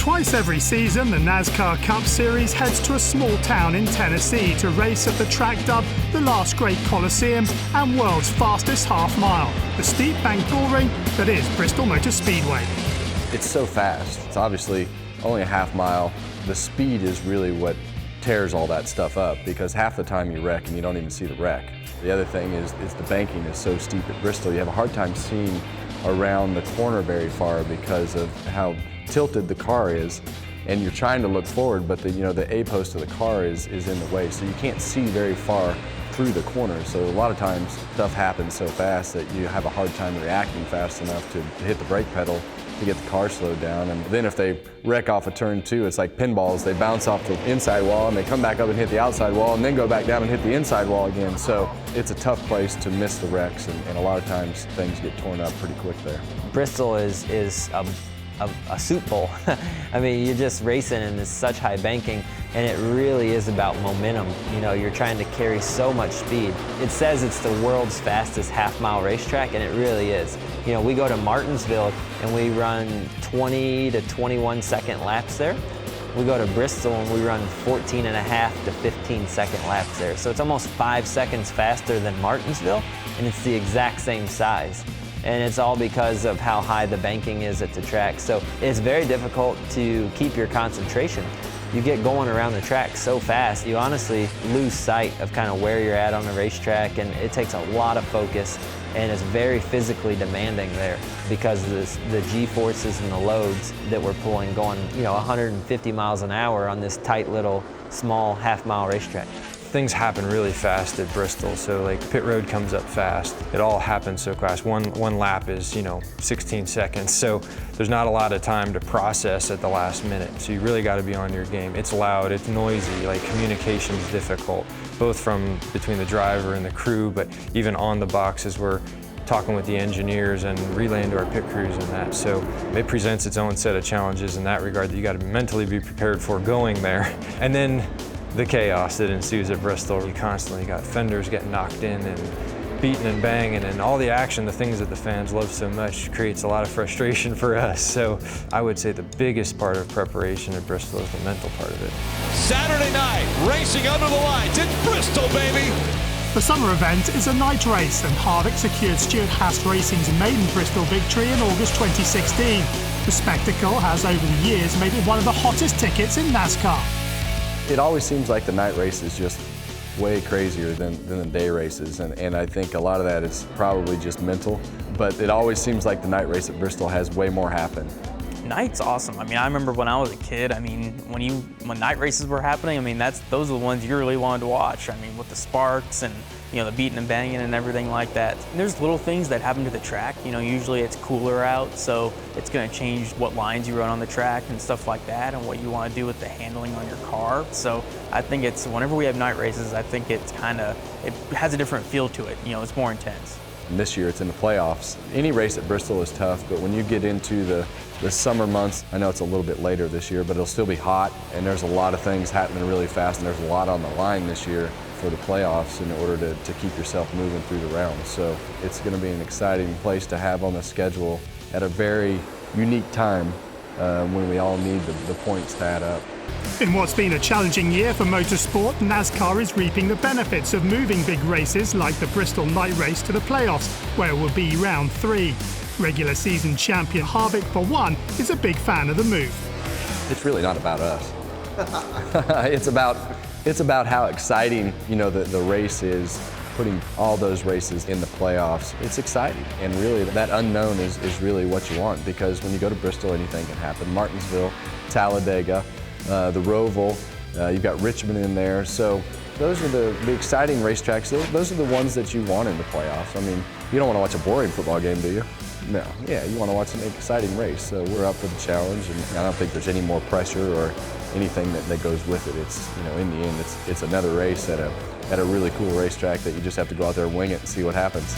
Twice every season, the NASCAR Cup Series heads to a small town in Tennessee to race at the track dubbed the Last Great Colosseum and world's fastest half mile, the steep bank bullring that is Bristol Motor Speedway. It's so fast. It's obviously only a half mile. The speed is really what tears all that stuff up, because half the time you wreck and you don't even see the wreck. The other thing is the banking is so steep at Bristol, you have a hard time seeing around the corner very far because of how tilted the car is, and you're trying to look forward, but the A-post of the car is in the way, so you can't see very far through the corner. So a lot of times stuff happens so fast that you have a hard time reacting fast enough to hit the brake pedal to get the car slowed down. And then if they wreck off a turn two, it's like pinballs. They bounce off the inside wall and they come back up and hit the outside wall and then go back down and hit the inside wall again. So it's a tough place to miss the wrecks, and a lot of times things get torn up pretty quick there. Bristol is a soup bowl. I mean, you're just racing and there's such high banking, and it really is about momentum. You know, you're trying to carry so much speed. It says it's the world's fastest half-mile racetrack, and it really is. You know, we go to Martinsville and we run 20 to 21 second laps there. We go to Bristol and we run 14 and a half to 15 second laps there. So it's almost 5 seconds faster than Martinsville, and it's the exact same size. And it's all because of how high the banking is at the track. So it's very difficult to keep your concentration. You get going around the track so fast, you honestly lose sight of kind of where you're at on the racetrack, and it takes a lot of focus, and it's very physically demanding there because of the G-forces and the loads that we're pulling going, 150 miles an hour on this tight little small half-mile racetrack. Things happen really fast at Bristol, so like pit road comes up fast. It all happens so fast. One lap is 16 seconds, so there's not a lot of time to process at the last minute. So you really got to be on your game. It's loud, it's noisy, like communication's difficult, both from between the driver and the crew, but even on the boxes we're talking with the engineers and relaying to our pit crews and that. So it presents its own set of challenges in that regard that you got to mentally be prepared for going there. And then the chaos that ensues at Bristol. You constantly got fenders getting knocked in and beating and banging, and all the action, the things that the fans love so much, creates a lot of frustration for us. So I would say the biggest part of preparation at Bristol is the mental part of it. Saturday night, racing under the lights in Bristol, baby! The summer event is a night race, and Harvick secured Stewart-Haas Racing's maiden Bristol victory in August 2016. The spectacle has over the years made it one of the hottest tickets in NASCAR. It always seems like the night race is just way crazier than the day races, and I think a lot of that is probably just mental, but it always seems like the night race at Bristol has way more happen. Night's awesome. I mean, I remember when I was a kid, I mean, when night races were happening, I mean, those are the ones you really wanted to watch. I mean, with the sparks and the beating and banging and everything like that. There's little things that happen to the track. Usually it's cooler out, so it's going to change what lines you run on the track and stuff like that, and what you want to do with the handling on your car. So I think whenever we have night races, I think it has a different feel to it. It's more intense. And this year it's in the playoffs. Any race at Bristol is tough, but when you get into the summer months, I know it's a little bit later this year, but it'll still be hot, and there's a lot of things happening really fast, and there's a lot on the line this year for the playoffs in order to keep yourself moving through the rounds. So it's going to be an exciting place to have on the schedule at a very unique time when we all need the points to add up. In what's been a challenging year for motorsport, NASCAR is reaping the benefits of moving big races like the Bristol night race to the playoffs, where it will be round 3. Regular season champion Harvick, for one, is a big fan of the move. It's really not about us. It's about how exciting the race is, putting all those races in the playoffs. It's exciting, and really that unknown is really what you want, because when you go to Bristol, anything can happen. Martinsville, Talladega, the Roval, you've got Richmond in there. So those are the exciting racetracks. Those are the ones that you want in the playoffs. I mean, you don't want to watch a boring football game, do you? No. Yeah, you want to watch an exciting race. So we're up for the challenge, and I don't think there's any more pressure or anything that goes with it. It's, in the end, it's another race at a really cool racetrack that you just have to go out there and wing it and see what happens.